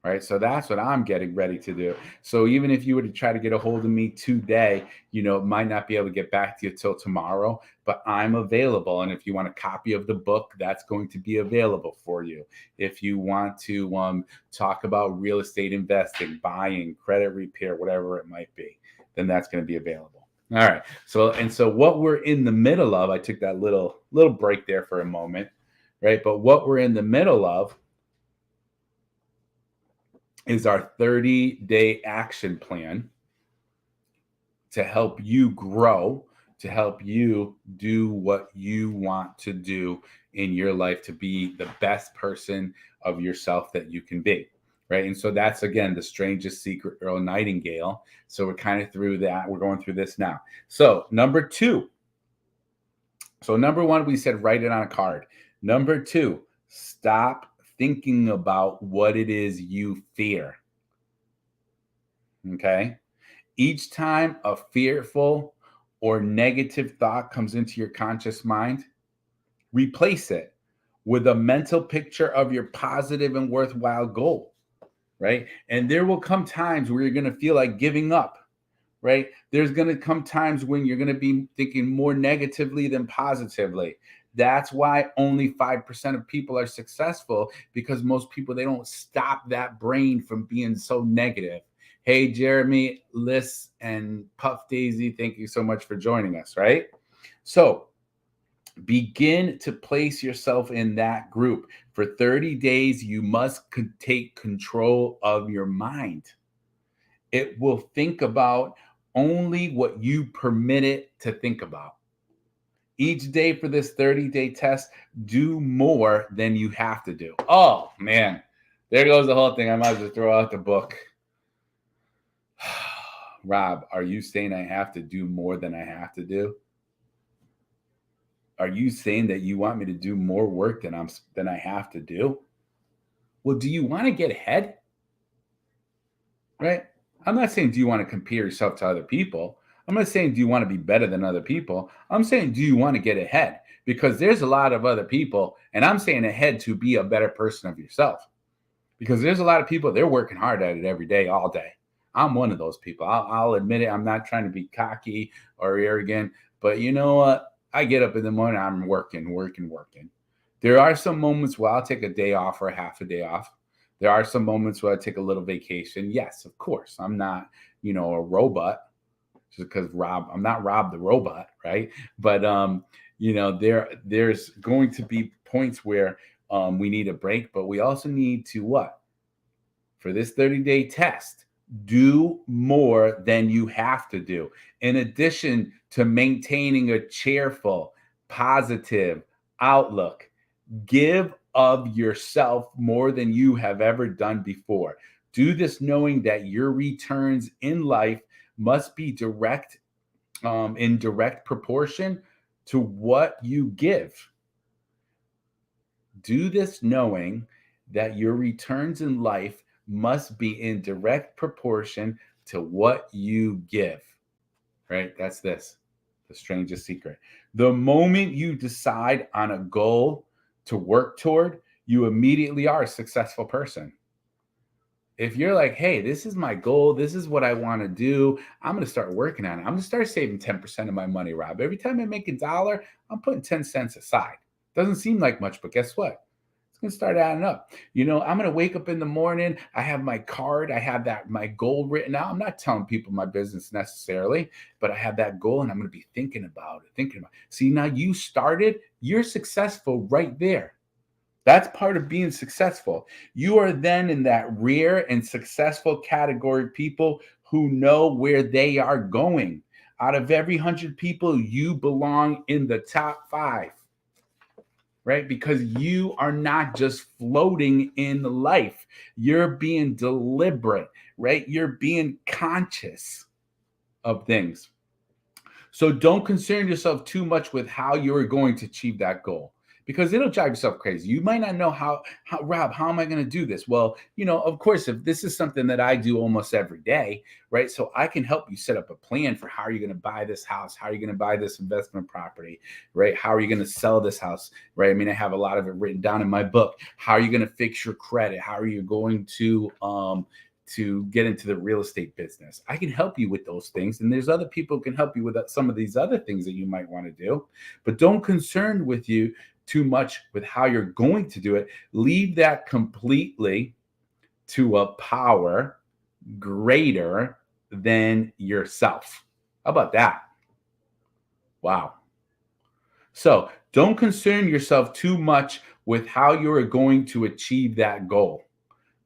Right. So that's what I'm getting ready to do. So even if you were to try to get a hold of me today, might not be able to get back to you till tomorrow, but I'm available. And if you want a copy of the book, that's going to be available for you. If you want to talk about real estate investing, buying, credit repair, whatever it might be, then that's going to be available. All right. So what we're in the middle of, I took that little break there for a moment, right? But what we're in the middle of is our 30-day action plan to help you grow, to help you do what you want to do in your life to be the best person of yourself that you can be. Right. And so that's, again, the strangest secret, Earl Nightingale. So we're kind of through that. We're going through this now. So number 2. So number 1, we said write it on a card. Number 2, stop thinking about what it is you fear. Okay. Each time a fearful or negative thought comes into your conscious mind, replace it with a mental picture of your positive and worthwhile goal. Right. And there will come times where you're going to feel like giving up. Right. There's going to come times when you're going to be thinking more negatively than positively. That's why only 5% of people are successful, because most people, they don't stop that brain from being so negative. Hey, Jeremy, Liz, and Puff Daisy, thank you so much for joining us, right? So begin to place yourself in that group. For 30 days, you must take control of your mind. It will think about only what you permit it to think about. Each day for this 30-day test, do more than you have to do. Oh, man. There goes the whole thing. I might as well throw out the book. Rob, are you saying I have to do more than I have to do? Are you saying that you want me to do more work than I have to do? Well, do you want to get ahead? Right? I'm not saying do you want to compare yourself to other people. I'm not saying do you want to be better than other people. I'm saying do you want to get ahead? Because there's a lot of other people, and I'm saying ahead to be a better person of yourself. Because there's a lot of people, they're working hard at it every day, all day. I'm one of those people. I'll admit it. I'm not trying to be cocky or arrogant, but you know what? I get up in the morning, I'm working. There are some moments where I'll take a day off or half a day off. There are some moments where I take a little vacation. Yes, of course. I'm not, a robot, just because I'm not Rob the robot, right? But there's going to be points where we need a break, but we also need to what? For this 30-day test, do more than you have to do. In addition to maintaining a cheerful, positive outlook, give of yourself more than you have ever done before. Do this knowing that your returns in life must be in direct proportion to what you give. Do this knowing that your returns in life must be in direct proportion to what you give. Right? That's the strangest secret. The moment you decide on a goal to work toward, you immediately are a successful person. If you're like, hey, this is my goal, this is what I want to do, I'm going to start working on it. I'm going to start saving 10% of my money, Rob. Every time I make $1, I'm putting 10 cents aside. Doesn't seem like much, but guess what? It's going to start adding up. I'm going to wake up in the morning. I have my card. I have my goal written out. I'm not telling people my business necessarily, but I have that goal and I'm going to be thinking about it. See, now you started, you're successful right there. That's part of being successful. You are then in that rare and successful category of people who know where they are going. Out of every 100 people, you belong in the top 5, right? Because you are not just floating in life. You're being deliberate, right? You're being conscious of things. So don't concern yourself too much with how you're going to achieve that goal because it'll drive yourself crazy. You might not know how Rob, how am I going to do this? Well, of course, if this is something that I do almost every day, right? So I can help you set up a plan for how you're going to buy this house, how are you going to buy this investment property, right? How are you going to sell this house, right? I mean, I have a lot of it written down in my book. How are you going to fix your credit? How are you going to get into the real estate business? I can help you with those things. And there's other people who can help you with some of these other things that you might want to do. But don't concern with you too much with how you're going to do it. Leave that completely to a power greater than yourself. How about that? Wow. So don't concern yourself too much with how you are going to achieve that goal.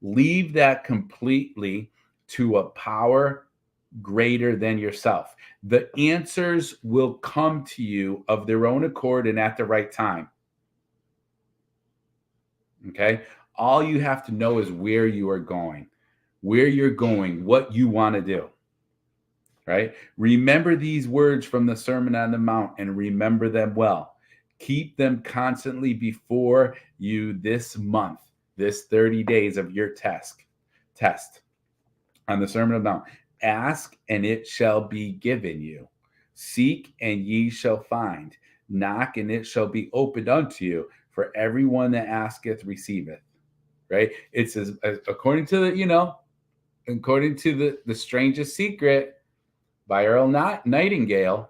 Leave that completely to a power greater than yourself. The answers will come to you of their own accord and at the right time. Okay? All you have to know is where you are going, what you want to do. Right? Remember these words from the Sermon on the Mount and remember them well. Keep them constantly before you this month, this 30 days of your test on the Sermon on the Mount. Ask and it shall be given you. Seek and ye shall find. Knock and it shall be opened unto you. For everyone that asketh receiveth. Right? It says, according to the Strangest Secret by Earl Nightingale,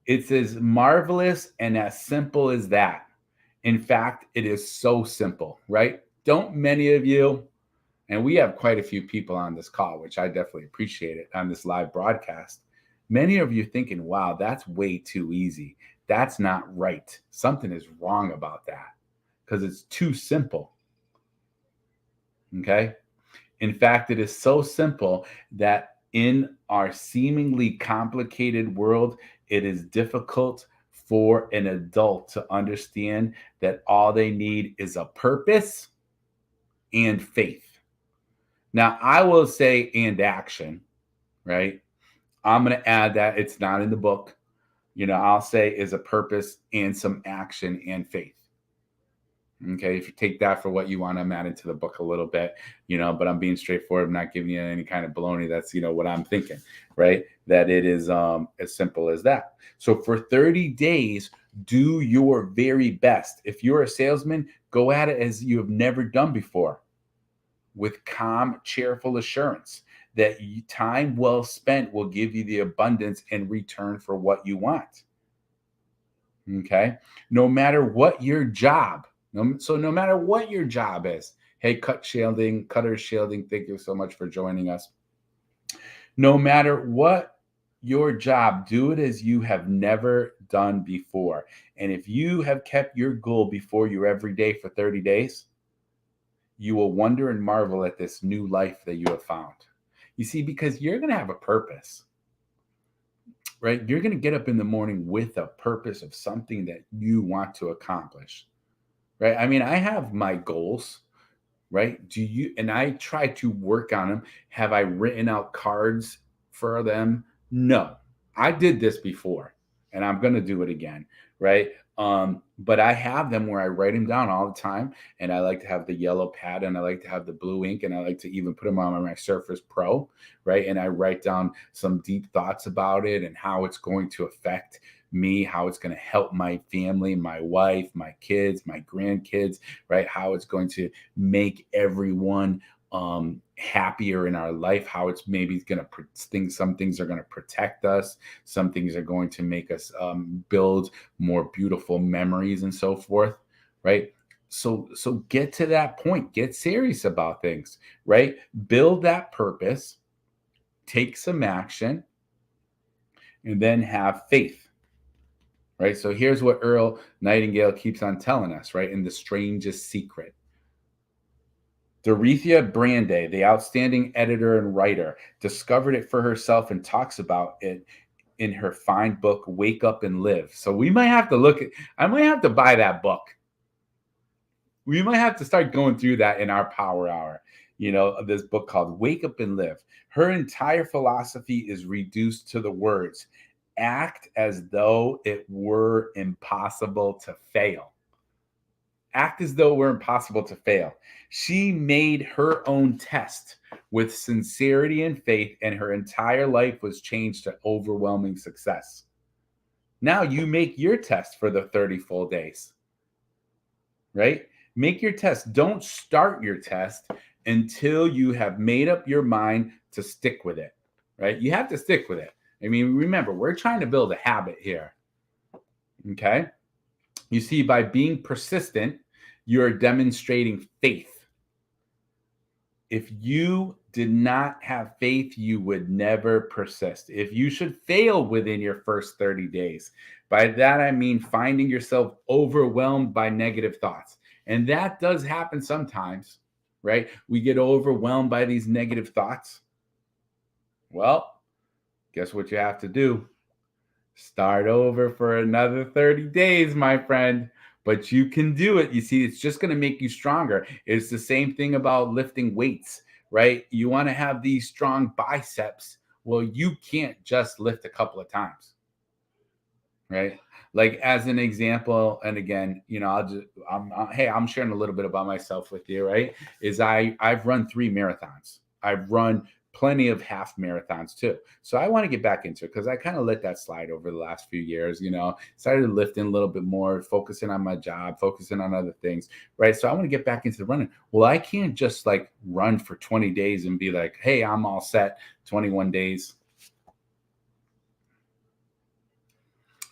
it's as marvelous and as simple as that. In fact, it is so simple, right? Don't many of you, and we have quite a few people on this call, which I definitely appreciate it on this live broadcast. Many of you thinking, wow, that's way too easy. That's not right. Something is wrong about that because it's too simple. Okay? In fact, it is so simple that in our seemingly complicated world, it is difficult for an adult to understand that all they need is a purpose and faith. Now, I will say and action, right? I'm going to add that it's not in the book. I'll say is a purpose and some action and faith. Okay, if you take that for what you want, I'm adding to the book a little bit, but I'm being straightforward. I'm not giving you any kind of baloney. That's, what I'm thinking, right? That it is as simple as that. So for 30 days, do your very best. If you're a salesman, go at it as you have never done before with calm, cheerful assurance that time well spent will give you the abundance in return for what you want. Okay, no matter what your job. No matter what your job is, hey, Cutter Shielding, thank you so much for joining us. No matter what your job, do it as you have never done before. And if you have kept your goal before you every day for 30 days, you will wonder and marvel at this new life that you have found. You see, because you're going to have a purpose, right? You're going to get up in the morning with a purpose of something that you want to accomplish. Right. I mean, I have my goals, right? And I try to work on them. Have I written out cards for them? No, I did this before and I'm going to do it again. Right. But I have them where I write them down all the time. And I like to have the yellow pad and I like to have the blue ink and I like to even put them on my Surface Pro. Right. And I write down some deep thoughts about it and how it's going to affect me, how it's going to help my family, my wife, my kids, my grandkids, right? How it's going to make everyone happier in our life, how it's maybe going to some things are going to protect us, some things are going to make us build more beautiful memories and so forth, right? So get to that point, get serious about things, right? Build that purpose, take some action, and then have faith. Right. So here's what Earl Nightingale keeps on telling us, right? In The Strangest Secret. Dorothea Brande, the outstanding editor and writer, discovered it for herself and talks about it in her fine book, Wake Up and Live. So we might have to I might have to buy that book. We might have to start going through that in our power hour. this book called Wake Up and Live. Her entire philosophy is reduced to the words: act as though it were impossible to fail. Act as though it were impossible to fail. She made her own test with sincerity and faith, and her entire life was changed to overwhelming success. Now you make your test for the 30 full days, right? Make your test. Don't start your test until you have made up your mind to stick with it, right? You have to stick with it. I mean, remember, we're trying to build a habit here, okay? You see, by being persistent, you're demonstrating faith. If you did not have faith, you would never persist. If you should fail within your first 30 days, by that I mean finding yourself overwhelmed by negative thoughts. And that does happen sometimes, right? We get overwhelmed by these negative thoughts. Well, guess what you have to do? Start over for another 30 days, my friend. But you can do it. You see, it's just going to make you stronger. It's the same thing about lifting weights, right? You want to have these strong biceps. Well, you can't just lift a couple of times, right? Like as an example, and again, I'm sharing a little bit about myself with you, right? Is I've run 3 marathons. I've run plenty of half marathons too. So I want to get back into it because I kind of let that slide over the last few years, started lifting a little bit more, focusing on my job, focusing on other things, right? So I want to get back into the running. Well, I can't just like run for 20 days and be like, hey, I'm all set, 21 days.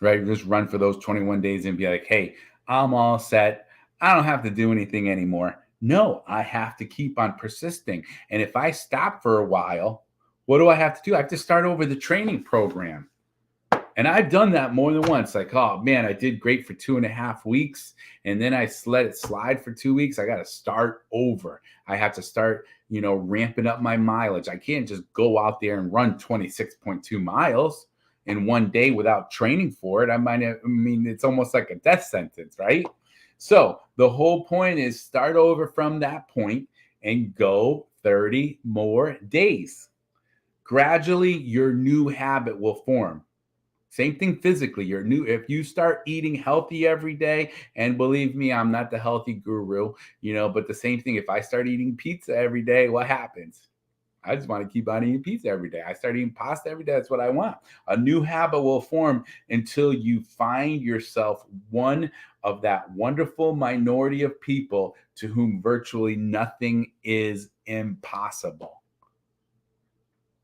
Right? Just run for those 21 days and be like, hey, I'm all set. I don't have to do anything anymore. No, I have to keep on persisting. And if I stop for a while, what do I have to do? I have to start over the training program. And I've done that more than once. Like, oh man, I did great for 2.5 weeks. And then I let it slide for 2 weeks. I got to start over. I have to start, ramping up my mileage. I can't just go out there and run 26.2 miles in one day without training for it. It's almost like a death sentence, right? So the whole point is start over from that point and go 30 more days. Gradually, your new habit will form. Same thing physically. If you start eating healthy every day, and believe me, I'm not the healthy guru, but the same thing, if I start eating pizza every day, what happens? I just want to keep on eating pizza every day. I start eating pasta every day. That's what I want. A new habit will form until you find yourself one of that wonderful minority of people to whom virtually nothing is impossible.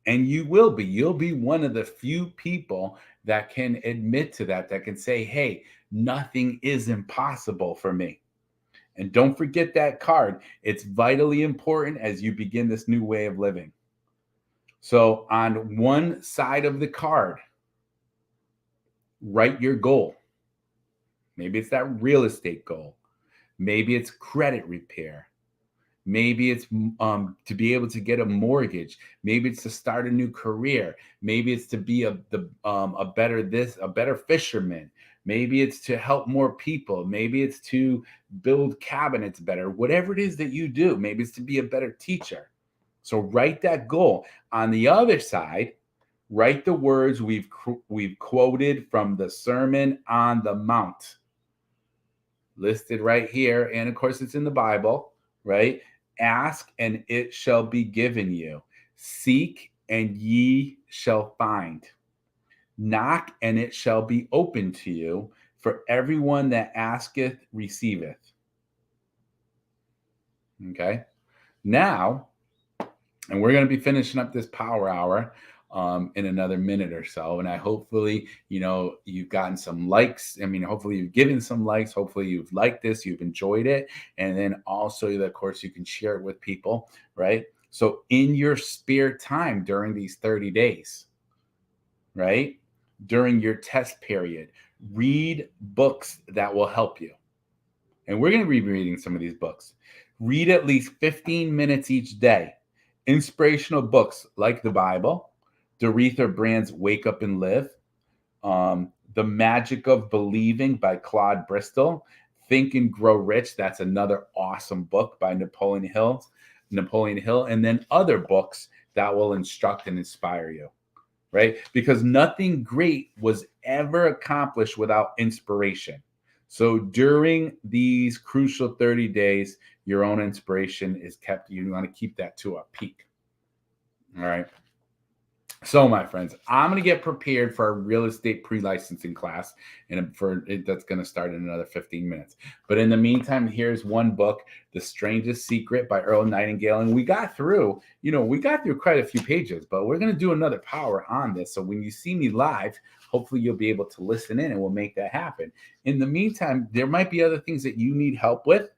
And you'll be one of the few people that can admit to that can say, hey, nothing is impossible for me. And don't forget that card. It's vitally important as you begin this new way of living. So on one side of the card, write your goal. Maybe it's that real estate goal. Maybe it's credit repair. Maybe it's to be able to get a mortgage. Maybe it's to start a new career. Maybe it's to be a better fisherman. Maybe it's to help more people. Maybe it's to build cabinets better. Whatever it is that you do, maybe it's to be a better teacher. So write that goal. On the other side, write the words we've quoted from the Sermon on the Mount, listed right here, and of course it's in the Bible, right? Ask and it shall be given you. Seek and ye shall find. Knock and it shall be opened to you. For everyone that asketh receiveth. Okay. Now, and we're going to be finishing up this power hour in another minute or so. And I hopefully, you've gotten some likes. Hopefully you've given some likes. Hopefully you've liked this, you've enjoyed it. And then also, of course, you can share it with people, right? So in your spare time during these 30 days, right? During your test period, read books that will help you. And we're going to be reading some of these books. Read at least 15 minutes each day. Inspirational books like the Bible, Doretha Brand's Wake Up and Live, The Magic of Believing by Claude Bristol, Think and Grow Rich. That's another awesome book by Napoleon Hill. Napoleon Hill, and then other books that will instruct and inspire you, right? Because nothing great was ever accomplished without inspiration. So during these crucial 30 days, your own inspiration is kept. You want to keep that to a peak. All right. So, my friends, I'm going to get prepared for a real estate pre-licensing class, and for it, that's going to start in another 15 minutes. But in the meantime, here's one book, The Strangest Secret by Earl Nightingale. And we got through quite a few pages, but we're going to do another power on this. So when you see me live, hopefully you'll be able to listen in, and we'll make that happen. In the meantime, there might be other things that you need help with.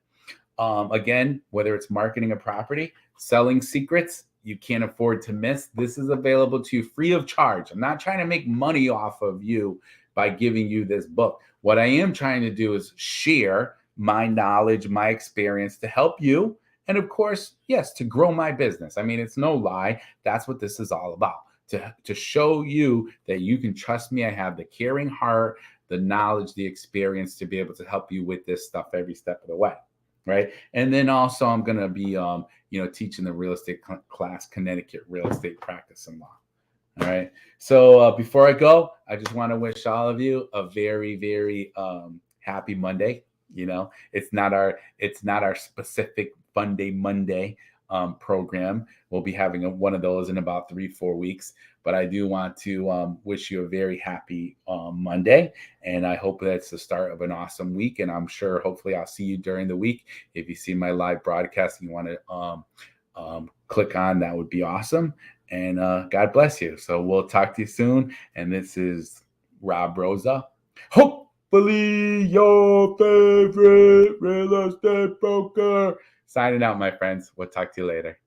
Again, whether it's marketing a property, selling secrets you can't afford to miss, this is available to you free of charge. I'm not trying to make money off of you by giving you this book. What I am trying to do is share my knowledge, my experience to help you. And of course, yes, to grow my business. I mean, it's no lie. That's what this is all about. To show you that you can trust me. I have the caring heart, the knowledge, the experience to be able to help you with this stuff every step of the way. Right. And then also I'm going to be, teaching the real estate class, Connecticut Real Estate Practice and Law. All right. So before I go, I just want to wish all of you a very, very happy Monday. It's not our specific Fun Day Monday program. We'll be having one of those in about 3-4 weeks. But I do want to wish you a very happy Monday. And I hope that's the start of an awesome week. And I'm sure, hopefully, I'll see you during the week. If you see my live broadcast and you want to click on, that would be awesome. And God bless you. So we'll talk to you soon. And this is Rob Rosa. Hopefully your favorite real estate broker. Signing out, my friends. We'll talk to you later.